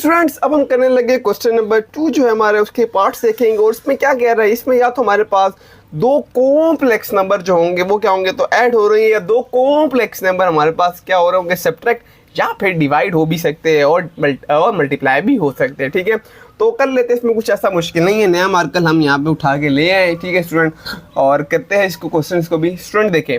Students अब हम करने लगे क्वेश्चन नंबर 2 जो है हमारे उसके पार्ट्स देखेंगे और इसमें क्या कह रहा है। इसमें या तो हमारे पास दो कॉम्प्लेक्स नंबर जो होंगे वो क्या होंगे तो ऐड हो रहे हैं, या दो कॉम्प्लेक्स नंबर हमारे पास क्या हो रहे होंगे सब्ट्रैक्ट या फिर डिवाइड हो भी सकते हैं और मल्टीप्लाई भी हो सकते हैं। ठीक है, तो कर लेते हैं, इसमें कुछ ऐसा मुश्किल नहीं है। नया मार्कर हम यहाँ पे उठा के ले आए, ठीक है स्टूडेंट, और करते हैं इसको क्वेश्चन को भी। स्टूडेंट देखें,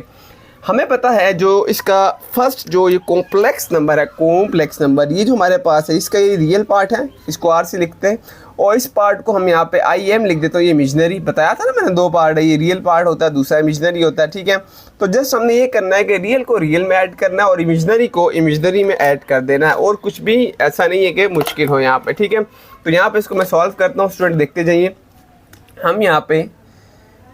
हमें पता है जो इसका फर्स्ट जो ये कॉम्प्लेक्स नंबर है, कॉम्प्लेक्स नंबर ये जो हमारे पास है इसका ये रियल पार्ट है, इसको आर से लिखते हैं और इस पार्ट को हम यहाँ पे आई एम लिख देते हैं। ये इमेजिनरी बताया था ना मैंने, दो पार्ट है, ये रियल पार्ट होता है, दूसरा इमेजिनरी होता है। ठीक है, तो जस्ट हमने ये करना है कि रियल को रियल में ऐड करना है और इमेजिनरी को इमेजिनरी में ऐड कर देना है, और कुछ भी ऐसा नहीं है कि मुश्किल हो यहाँ पे। ठीक है, तो यहाँ पे इसको मैं सॉल्व करता हूँ। स्टूडेंट देखते जाइए, हम यहाँ पे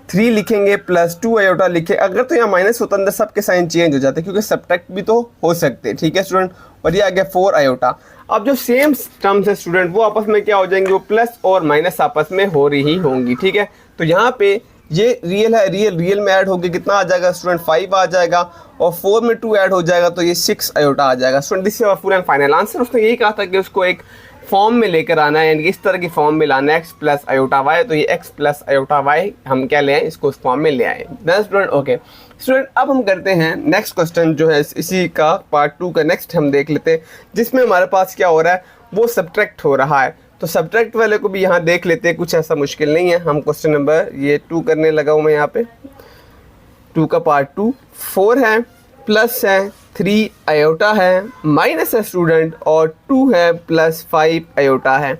3 लिखेंगे प्लस 2 आयोटा लिखे, अगर तो यहाँ माइनस होता अंदर सबके साइन चेंज हो जाते क्योंकि सब्ट्रैक्ट भी तो हो सकते हैं। ठीक है स्टूडेंट, और ये आ गया 4 आयोटा। अब जो सेम टर्म्स है स्टूडेंट वो आपस में क्या हो जाएंगे, वो प्लस और माइनस आपस में हो रही होंगी। ठीक है, तो यहाँ पे ये रियल है, रियल में ऐड होगी कितना आ जाएगा स्टूडेंट 5 आ जाएगा, और 4 में 2 ऐड हो जाएगा तो ये 6 आयोटा आ जाएगा। Student this is full and final answer. उसने यही कहा था कि उसको एक फॉर्म में लेकर आना है, यानी इस तरह की फॉर्म में लाना है x प्लस आयोटा वाई, तो ये x प्लस आयोटा वाई हम क्या ले आए, इसको उस फॉर्म में ले आए। स्टूडेंट ओके स्टूडेंट, अब हम करते हैं नेक्स्ट क्वेश्चन जो है इसी का पार्ट 2 का नेक्स्ट हम देख लेते हैं, जिसमें हमारे पास क्या हो रहा है वो सब्ट्रैक्ट हो रहा है। तो सब्ट्रैक्ट वाले को भी यहाँ देख लेते हैं, कुछ ऐसा मुश्किल नहीं है। हम क्वेश्चन नंबर ये 2 करने लगा हूँ मैं यहाँ पे, 2 का पार्ट 2 4 है, प्लस है 3 आयोटा है, माइनस है स्टूडेंट, और 2 है प्लस 5 आयोटा है।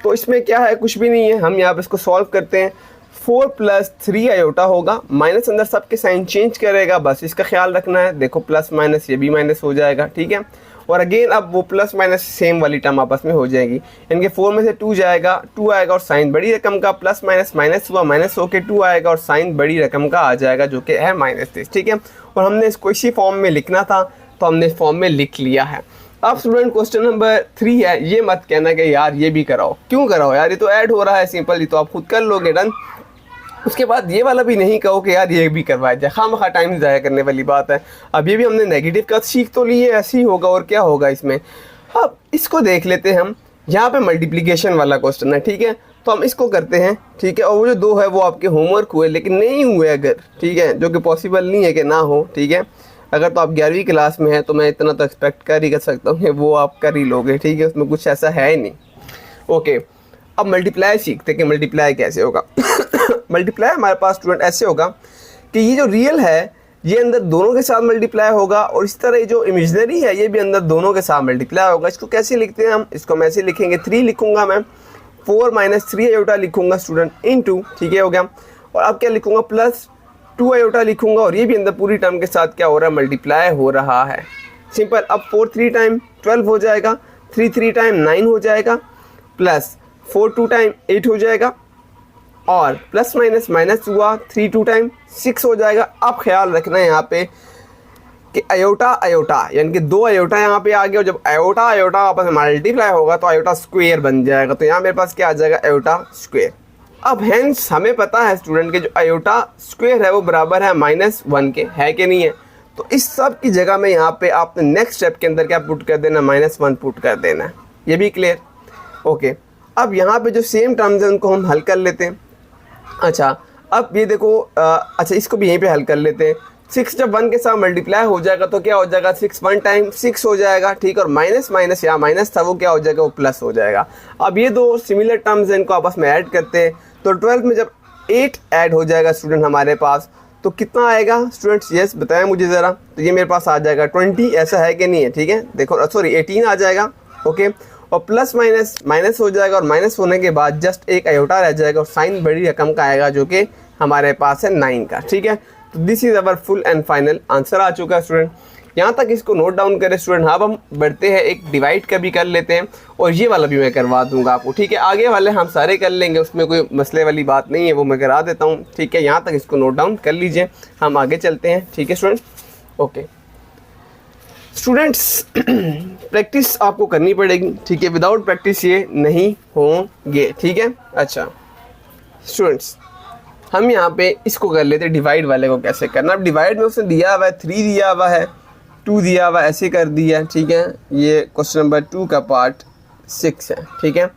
तो इसमें क्या है, कुछ भी नहीं है। हम यहाँ पे इसको सॉल्व करते हैं। 4 प्लस 3 आयोटा होगा, माइनस अंदर सबके साइन चेंज करेगा, बस इसका ख्याल रखना है। देखो प्लस माइनस ये भी माइनस हो जाएगा। ठीक है, और अगेन अब वो प्लस माइनस सेम वाली टर्म आपस में हो जाएगी, यानी कि 4 में से 2 जाएगा, 2 आएगा और साइन बड़ी रकम का, प्लस माइनस माइनस हुआ, माइनस होके 2 आएगा और साइन बड़ी रकम का आ जाएगा जो कि है -3। ठीक है, और हमने इसको इसी फॉर्म में लिखना था तो हमने इस फॉर्म में लिख लिया है। अब स्टूडेंट क्वेश्चन नंबर 3 है, ये मत कहना कि यार ये भी कराओ, क्यों कराओ यार, ये तो ऐड हो रहा है सिंपल, ये तो आप खुद कर लोगे डन। उसके बाद ये वाला भी नहीं कहो कि यार ये भी करवाया जाए, खामखा टाइम ज़ाया करने वाली बात है। अब ये भी हमने नेगेटिव का सीख तो ली है, ऐसे ही होगा और क्या होगा इसमें। अब इसको देख लेते हैं हम, यहाँ पे मल्टीप्लिकेशन वाला क्वेश्चन है। ठीक है, तो हम इसको करते हैं। ठीक है, और वो जो 2 है वो आपके होमवर्क हुए लेकिन नहीं हुए अगर, ठीक है, जो कि पॉसिबल नहीं है कि ना हो। ठीक है, अगर तो आप 11वीं क्लास में है तो मैं इतना तो एक्सपेक्ट कर सकता हूँ कि वो आप कर ही लोगे। ठीक है, उसमें कुछ ऐसा है ही नहीं। ओके, अब मल्टीप्लाई सीखते कि मल्टीप्लाई कैसे होगा। मल्टीप्लाई हमारे पास स्टूडेंट ऐसे होगा कि ये जो रियल है ये अंदर दोनों के साथ मल्टीप्लाई होगा, और इस तरह जो इमेजिनरी है ये भी अंदर दोनों के साथ मल्टीप्लाई होगा। इसको कैसे लिखते हैं हम, इसको हम ऐसे लिखेंगे, 3 लिखूंगा मैं, 4 माइनस 3 आयोटा लिखूंगा स्टूडेंट इनटू, ठीक है हो गया, और अब क्या लिखूंगा प्लस 2 आयोटा लिखूंगा, और ये भी अंदर पूरी टर्म के साथ क्या हो रहा है, मल्टीप्लाई हो रहा है। सिंपल, अब 4 3 टाइम 12 हो जाएगा, 3 3 टाइम 9 हो जाएगा, प्लस 4 2 टाइम 8 हो जाएगा, और प्लस माइनस माइनस हुआ, 3 2 टाइम 6 हो जाएगा। अब ख्याल रखना है यहाँ पे कि आयोटा आयोटा यानी कि 2 आयोटा यहाँ पे आ गया, और जब आयोटा आयोटा आपस में मल्टीप्लाई होगा तो आयोटा स्क्वायर बन जाएगा। तो यहाँ मेरे पास क्या आ जाएगा, आयोटा स्क्वायर। अब हेंस हमें पता है स्टूडेंट के जो आयोटा स्क्वायर है वो बराबर है -1 के, है कि नहीं है। तो इस सब की जगह में यहाँ पे आपने नेक्स्ट स्टेप के अंदर क्या पुट कर देना, -1 पुट कर देना है। ये भी क्लियर। ओके, अब यहाँ पे जो सेम टर्म्स हैं उनको हम हल कर लेते हैं। अच्छा, अब ये देखो, अच्छा इसको भी यहीं पे हल कर लेते हैं। 6 जब 1 के साथ मल्टीप्लाई हो जाएगा तो क्या हो जाएगा, 6 1 टाइम 6 हो जाएगा। ठीक, और माइनस माइनस यहाँ माइनस था वो क्या हो जाएगा, वो प्लस हो जाएगा। अब ये 2 सिमिलर टर्म्स हैं, इनको आपस में ऐड करते हैं। तो 12 में जब 8 ऐड हो जाएगा स्टूडेंट हमारे पास, तो कितना आएगा स्टूडेंट्स, यस बताएं मुझे ज़रा। तो ये मेरे पास आ जाएगा 20, ऐसा है कि नहीं है। ठीक है, देखो सॉरी 18 आ जाएगा। ओके, और प्लस माइनस माइनस हो जाएगा, और माइनस होने के बाद जस्ट एक आयोटा रह जाएगा, और साइन बड़ी रकम का आएगा जो कि हमारे पास है 9 का। ठीक है, तो this is our full and final answer आ चुका है स्टूडेंट। यहाँ तक इसको नोट डाउन करें स्टूडेंट। अब हम बढ़ते हैं, एक डिवाइड का भी कर लेते हैं, और ये वाला भी मैं करवा दूंगा आपको। ठीक है, आगे वाले हम सारे कर लेंगे, उसमें कोई मसले वाली बात नहीं है, वो मैं करा देता हूँ। ठीक है, यहाँ तक इसको नोट डाउन कर लीजिए, हम आगे चलते हैं। ठीक है स्टूडेंट, ओके स्टूडेंट्स, प्रैक्टिस आपको करनी पड़ेगी। ठीक है, विदाउट प्रैक्टिस ये नहीं होंगे। ठीक है, अच्छा स्टूडेंट्स, हम यहाँ पे इसको कर लेते हैं, डिवाइड वाले को कैसे करना। अब डिवाइड में उसने दिया हुआ है 3 दिया हुआ है, 2 दिया हुआ, ऐसे कर दिया। ठीक है, ये क्वेश्चन नंबर 2 का पार्ट 6 है, ठीक है,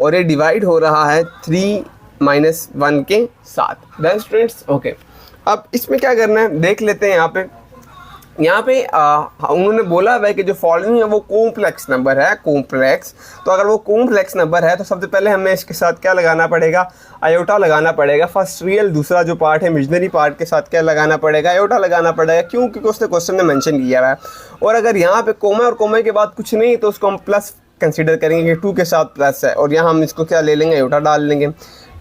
और ये डिवाइड हो रहा है 3 माइनस 1 के साथ। Done students, okay. अब इसमें क्या करना है देख लेते हैं। यहाँ पे उन्होंने बोला है कि जो फॉलोइंग है वो कॉम्प्लेक्स नंबर है, कॉम्प्लेक्स। तो अगर वो कॉम्प्लेक्स नंबर है तो सबसे पहले हमें इसके साथ क्या लगाना पड़ेगा, आयोटा लगाना पड़ेगा फर्स्ट रियल। दूसरा जो पार्ट है इमेजिनरी पार्ट के साथ क्या लगाना पड़ेगा, आयोटा लगाना पड़ेगा, क्यों? क्योंकि उसने क्वेश्चन में मेंशन किया हुआ है। और अगर यहाँ पे कोमा और कोमा के बाद कुछ नहीं तो उसको हम प्लस कंसीडर करेंगे कि 2 के साथ प्लस है, और यहाँ हम इसको क्या ले लेंगे, आयोटा डाल लेंगे।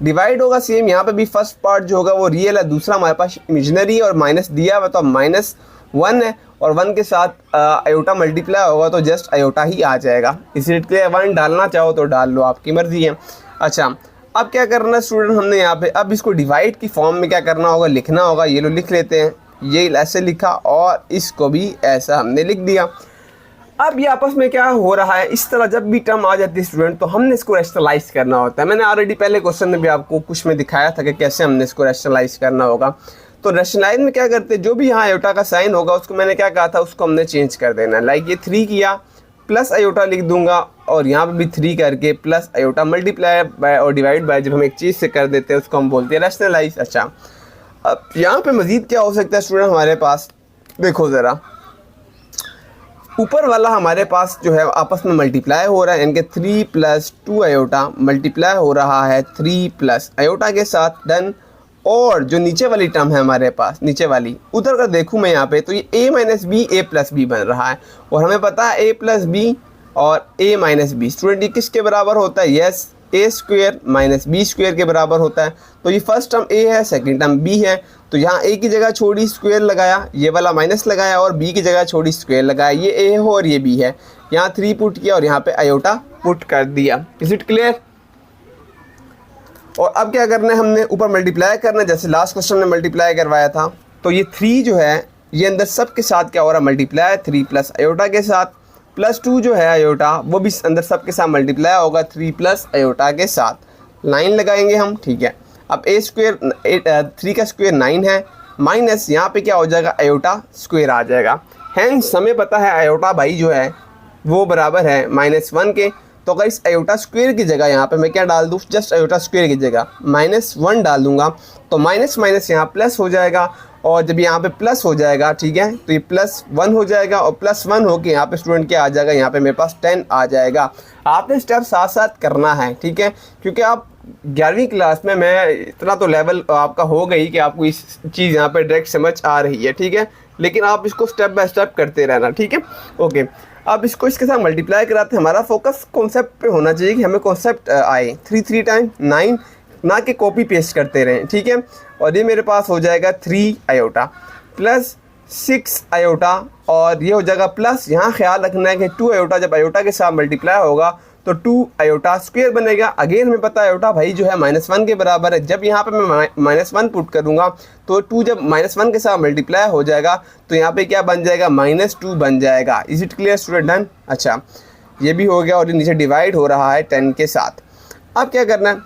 डिवाइड होगा सेम, यहाँ पे भी फर्स्ट पार्ट जो होगा वो रियल है, दूसरा हमारे पास इमेजिनरी और माइनस दिया हुआ तो -1 है, और 1 के साथ आयोटा मल्टीप्लाई होगा तो जस्ट आयोटा ही आ जाएगा। इसलिए 1 डालना चाहो तो डाल लो, आपकी मर्जी है। अच्छा, अब क्या करना है स्टूडेंट, हमने यहाँ पे अब इसको डिवाइड की फॉर्म में क्या करना होगा, लिखना होगा। ये लो लिख लेते हैं, ये ऐसे लिखा और इसको भी ऐसा हमने लिख दिया। अब ये आपस में क्या हो रहा है, इस तरह जब भी टर्म आ जाती है स्टूडेंट तो हमने इसको रैशनलाइज करना होता है। मैंने ऑलरेडी पहले क्वेश्चन में भी आपको कुछ में दिखाया था कि कैसे हमने इसको रैशनलाइज करना होगा। तो रैशनलाइज में क्या करते हैं, जो भी यहाँ आयोटा का साइन होगा उसको मैंने क्या कहा था, उसको हमने चेंज कर देना है। लाइक ये 3 किया प्लस आयोटा लिख दूंगा, और यहाँ पे भी 3 करके प्लस आयोटा मल्टीप्लाई बाय और डिवाइड बाय जब हम एक चीज़ से कर देते हैं उसको हम बोलते हैं रैशनलाइज। अच्छा, अब यहाँ पे मज़ीद क्या हो सकता है स्टूडेंट हमारे पास, देखो ज़रा, ऊपर वाला हमारे पास जो है आपस में मल्टीप्लाई हो रहा है, यानी कि 3 + 2 आयोटा मल्टीप्लाई हो रहा है 3 प्लस आयोटा के साथ। डन। और जो नीचे वाली टर्म है हमारे पास, नीचे वाली उधर कर देखूँ मैं यहाँ पे तो ये a - b a + b बन रहा है, और हमें पता है a + b और a - b स्टूडेंट ये किसके बराबर होता है, यस a² - b² के बराबर होता है। तो ये फर्स्ट टर्म a है, सेकंड टर्म b है, तो यहाँ a की जगह छोड़ी स्क्वायर लगाया, ये वाला माइनस लगाया, और b की जगह छोड़ी स्क्वायर लगाया, ये a हो और ये b है। यहाँ 3 पुट किया और यहाँ पे आयोटा पुट कर दिया। Is it clear? और अब क्या करना है, हमने ऊपर मल्टीप्लाई करना है, जैसे लास्ट क्वेश्चन में मल्टीप्लाई करवाया था। तो ये 3 जो है ये अंदर सब के साथ क्या हो रहा है, मल्टीप्लाई 3 प्लस आयोटा के साथ, प्लस 2 जो है आयोटा वो भी अंदर सब के साथ मल्टीप्लाई होगा 3 प्लस आयोटा के साथ। लाइन लगाएंगे हम, ठीक है। अब a² 3 का स्क्वायर 9 है, माइनस यहाँ पे क्या हो जाएगा, आयोटा स्क्वायर आ जाएगा। हैंस हमें पता है आयोटा भाई जो है वो बराबर है -1 के। तो अगर इस आयोटा स्क्वायर की जगह यहाँ पे मैं क्या डाल दूँ, जस्ट आयोटा स्क्वायर की जगह -1 डाल दूंगा, तो माइनस माइनस यहाँ प्लस हो जाएगा, और जब यहाँ पे प्लस हो जाएगा, ठीक है, तो ये +1 हो जाएगा, और +1 होके यहाँ पे स्टूडेंट क्या आ जाएगा, यहाँ पे मेरे पास 10 आ जाएगा। आपने स्टेप साथ साथ करना है, ठीक है, क्योंकि आप 11वीं क्लास में, मैं इतना तो लेवल आपका हो गई कि आपको इस चीज़ यहाँ पे डायरेक्ट समझ आ रही है, ठीक है, लेकिन आप इसको स्टेप बाय स्टेप करते रहना, ठीक है, ओके। अब इसको इसके साथ मल्टीप्लाई कराते हैं। हमारा फोकस कॉन्सेप्ट पे होना चाहिए कि हमें कॉन्सेप्ट आए। 3 टाइम 9, ना कि कॉपी पेस्ट करते रहें, ठीक है। और ये मेरे पास हो जाएगा 3 आयोटा प्लस 6 आयोटा, और ये हो जाएगा प्लस, यहाँ ख्याल रखना है कि 2 आयोटा जब आयोटा के साथ मल्टीप्लाई होगा तो 2 आयोटा स्क्वायर बनेगा। अगेन हमें पता है आयोटा भाई जो है -1 के बराबर है। जब यहाँ पे मैं -1 पुट करूँगा तो 2 जब -1 के साथ मल्टीप्लाई हो जाएगा तो यहाँ पे क्या बन जाएगा, -2 बन जाएगा। Is it clear student? Done. अच्छा, ये भी हो गया, और नीचे डिवाइड हो रहा है 10 के साथ। अब क्या करना है,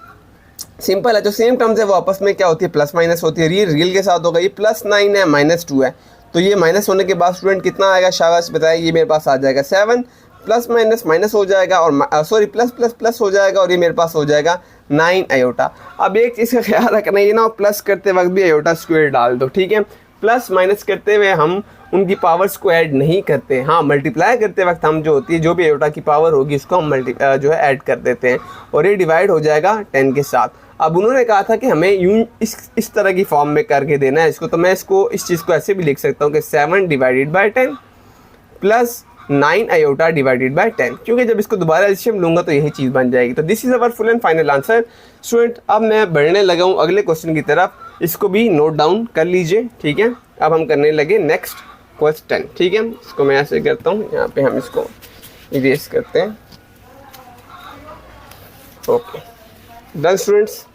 सिंपल है, जो सेम टर्म्स है वो आपस में क्या होती है, प्लस माइनस होती है। रियल के साथ होगा, ये +9 है, -2 है, तो ये माइनस होने के बाद स्टूडेंट कितना आएगा, शाबाश बताए, ये मेरे पास आ जाएगा 7, प्लस माइनस माइनस हो जाएगा, और सॉरी प्लस प्लस प्लस हो जाएगा, और ये मेरे पास हो जाएगा 9 आयोटा। अब एक चीज़ का ख्याल रखना, ये ना प्लस करते वक्त भी आयोटा स्क्वायर डाल दो, ठीक है। प्लस माइनस करते हुए हम उनकी पावर्स को ऐड नहीं करते, हाँ मल्टीप्लाई करते वक्त हम जो होती है, जो भी आयोटा की पावर होगी उसको हम जो है ऐड कर देते हैं, और ये डिवाइड हो जाएगा 10 के साथ। अब उन्होंने कहा था कि हमें यूं इस तरह की फॉर्म में करके देना है इसको, तो मैं इस चीज़ को ऐसे भी लिख सकता हूँ कि 7 divided by 10 plus 9 iota divided by 10, क्योंकि जब इसको दोबारा एलसीएम लूँगा तो यही चीज़ बन जाएगी। तो this is our full and final answer student. अब मैं बढ़ने लगा हूँ अगले क्वेश्चन की तरफ, इसको भी नोट डाउन कर लीजिए, ठीक है। अब हम करने लगे नेक्स्ट क्वेश्चन, ठीक है। इसको मैं ऐसे करता हूँ, यहाँ पे हम इसको इरेज करते हैं, ओके डन स्टूडेंट्स।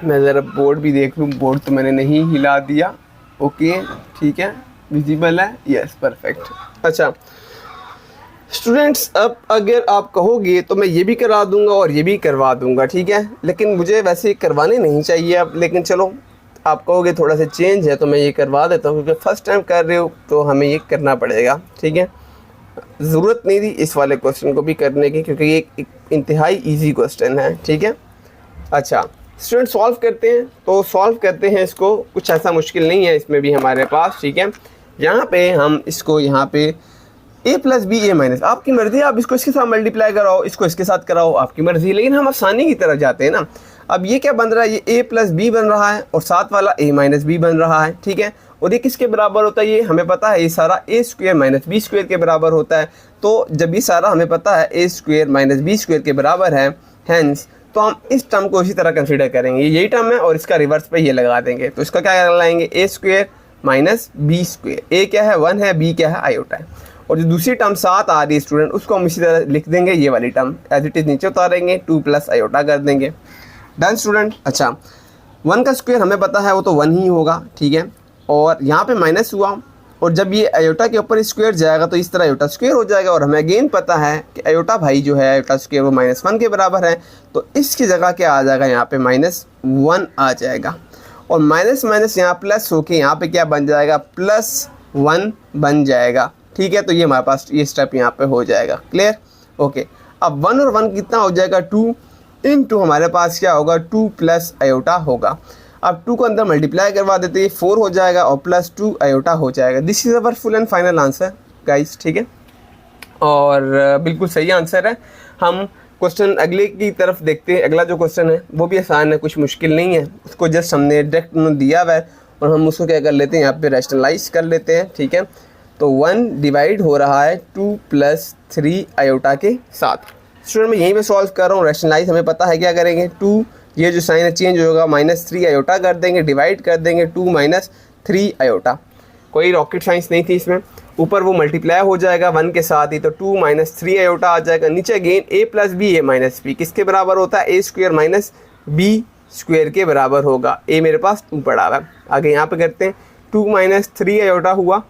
मैं ज़रा बोर्ड भी देख लूँ, बोर्ड तो मैंने नहीं हिला दिया, ओके ठीक है, विजिबल है, यस परफेक्ट। अच्छा स्टूडेंट्स, अब अगर आप कहोगे तो मैं ये भी करा दूंगा और ये भी करवा दूंगा, ठीक है, लेकिन मुझे वैसे करवाने नहीं चाहिए अब, लेकिन चलो आप कहोगे थोड़ा सा चेंज है तो मैं ये करवा देता हूँ, क्योंकि फ़र्स्ट टाइम कर रहे हो तो हमें ये करना पड़ेगा, ठीक है। ज़रूरत नहीं थी इस वाले क्वेश्चन को भी करने की, क्योंकि ये एक इंतहाई ईजी क्वेश्चन है, ठीक है। अच्छा स्टूडेंट सॉल्व करते हैं, तो सॉल्व करते हैं इसको, कुछ ऐसा मुश्किल नहीं है इसमें भी हमारे पास, ठीक है। यहाँ पे हम इसको यहाँ पे a plus B A minus, आपकी मर्ज़ी है, आप इसको इसके साथ मल्टीप्लाई कराओ, इसको इसके साथ कराओ, आपकी मर्ज़ी है, लेकिन हम आसानी की तरफ जाते हैं ना। अब ये क्या बन रहा है, ये a प्लस बी बन रहा है और साथ वाला a माइनस बी बन रहा है, ठीक है। और ये किसके बराबर होता है, ये हमें पता है, ये सारा a square minus B square के बराबर होता है। तो जब ये सारा हमें पता है a square minus B square के बराबर है, हैंस तो हम इस टर्म को इसी तरह कंसीडर करेंगे, यही टर्म है और इसका रिवर्स पे ये लगा देंगे। तो इसका क्या लाएंगे, a square minus B square, a क्या है 1 है, b क्या है आयोटा है, और जो दूसरी टर्म 7 आ रही है स्टूडेंट, उसको हम इसी तरह लिख देंगे, ये वाली टर्म एज इट इज़ नीचे उतारेंगे, 2 प्लस आयोटा कर देंगे। Done student. अच्छा 1 का स्क्वायर हमें पता है वो तो 1 ही होगा, ठीक है, और यहाँ पे माइनस हुआ, और जब ये आयोटा के ऊपर स्क्वायर जाएगा तो इस तरह आयोटा स्क्वायर हो जाएगा, और हमें अगेन पता है कि आयोटा भाई जो है आयोटा स्क्वायर वो -1 के बराबर है, तो इसकी जगह क्या आ जाएगा, यहाँ पे -1 आ जाएगा, और माइनस माइनस यहाँ प्लस होके यहाँ पे क्या बन जाएगा, +1 बन जाएगा, ठीक है। तो ये हमारे पास ये स्टेप यहाँ पे हो जाएगा, क्लियर, ओके। अब 1 और 1 कितना हो जाएगा, 2 इंटू हमारे पास क्या होगा, 2 प्लस आयोटा होगा। अब 2 को अंदर मल्टीप्लाई करवा देते हैं, 4 हो जाएगा और +2 आयोटा हो जाएगा। This is our full and final answer guys, ठीक है, और बिल्कुल सही आंसर है। हम क्वेश्चन अगले की तरफ देखते हैं। अगला जो क्वेश्चन है वो भी आसान है, कुछ मुश्किल नहीं है, उसको जस्ट हमने डायरेक्ट दिया हुआ है और हम उसको क्या कर लेते हैं, यहाँ पे रैशनलाइज कर लेते हैं, ठीक है। तो 1 डिवाइड हो रहा है 2 + 3 आयोटा के साथ। स्टूडेंट मैं यहीं पे सॉल्व कर रहा हूँ, रैशनलाइज हमें पता है क्या करेंगे, 2 ये जो साइन है चेंज होगा, -3 आयोटा कर देंगे, डिवाइड कर देंगे 2 - 3 आयोटा। कोई रॉकेट साइंस नहीं थी इसमें, ऊपर वो मल्टीप्लाई हो जाएगा 1 के साथ ही, तो 2 - 3 आयोटा आ जाएगा। नीचे again a + b a - b किसके बराबर होता है, a square minus b square के बराबर होगा। a मेरे पास 2 पड़ा हुआ है, आगे यहाँ पे करते हैं, 2 - 3 आयोटा हुआ,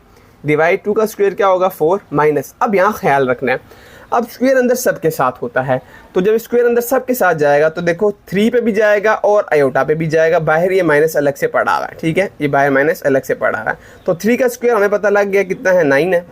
डिवाइड 2 का स्क्वायर क्या होगा 4 माइनस। अब यहाँ ख्याल रखना है, अब स्क्वायर अंदर सब के साथ होता है, तो जब स्क्वायर अंदर सब के साथ जाएगा तो देखो 3 पे भी जाएगा और आयोटा पे भी जाएगा, बाहर ये माइनस अलग से पड़ा हुआ है, ठीक है, ये बाहर माइनस अलग से पड़ा हुआ है। तो 3 का स्क्वायर हमें पता लग गया कितना है, 9 है,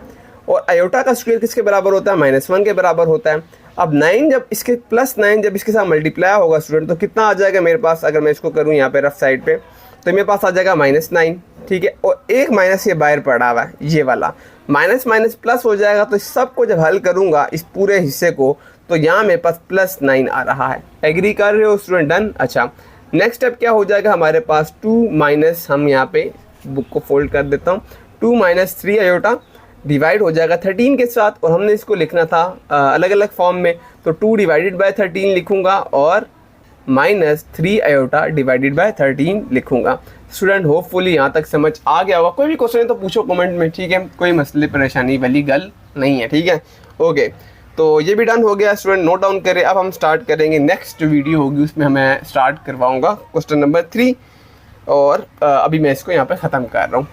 और आयोटा का स्क्वायर किसके बराबर होता है, -1 के बराबर होता है। अब 9 जब इसके +9 जब इसके साथ मल्टीप्लाई होगा स्टूडेंट, तो कितना आ जाएगा मेरे पास, अगर मैं इसको करूँ यहाँ पे रफ साइड पे, तो मेरे पास आ जाएगा -9, ठीक है, और एक माइनस ये बाहर पड़ा हुआ है, ये वाला माइनस माइनस प्लस हो जाएगा। तो इस सब को जब हल करूँगा इस पूरे हिस्से को, तो यहाँ मेरे पास +9 आ रहा है। एग्री कर रहे हो स्टूडेंट, डन। अच्छा नेक्स्ट स्टेप क्या हो जाएगा हमारे पास, 2 - हम यहाँ पे बुक को फोल्ड कर देता हूँ, 2 - 3 आयोटा डिवाइड हो जाएगा 13 के साथ, और हमने इसको लिखना था अलग अलग फॉर्म में, तो 2 / 13 लिखूँगा और -3 आयोटा डिवाइडेड बाय 13 लिखूंगा। स्टूडेंट होपफुली यहाँ तक समझ आ गया होगा। कोई भी क्वेश्चन है तो पूछो कमेंट में, ठीक है, कोई मसले परेशानी वाली गल नहीं है, ठीक है, ओके। तो ये भी डन हो गया स्टूडेंट, नोट डाउन करें। अब हम स्टार्ट करेंगे, नेक्स्ट वीडियो होगी उसमें मैं स्टार्ट करवाऊँगा क्वेश्चन नंबर 3, और अभी मैं इसको यहाँ पर ख़त्म कर रहा हूँ।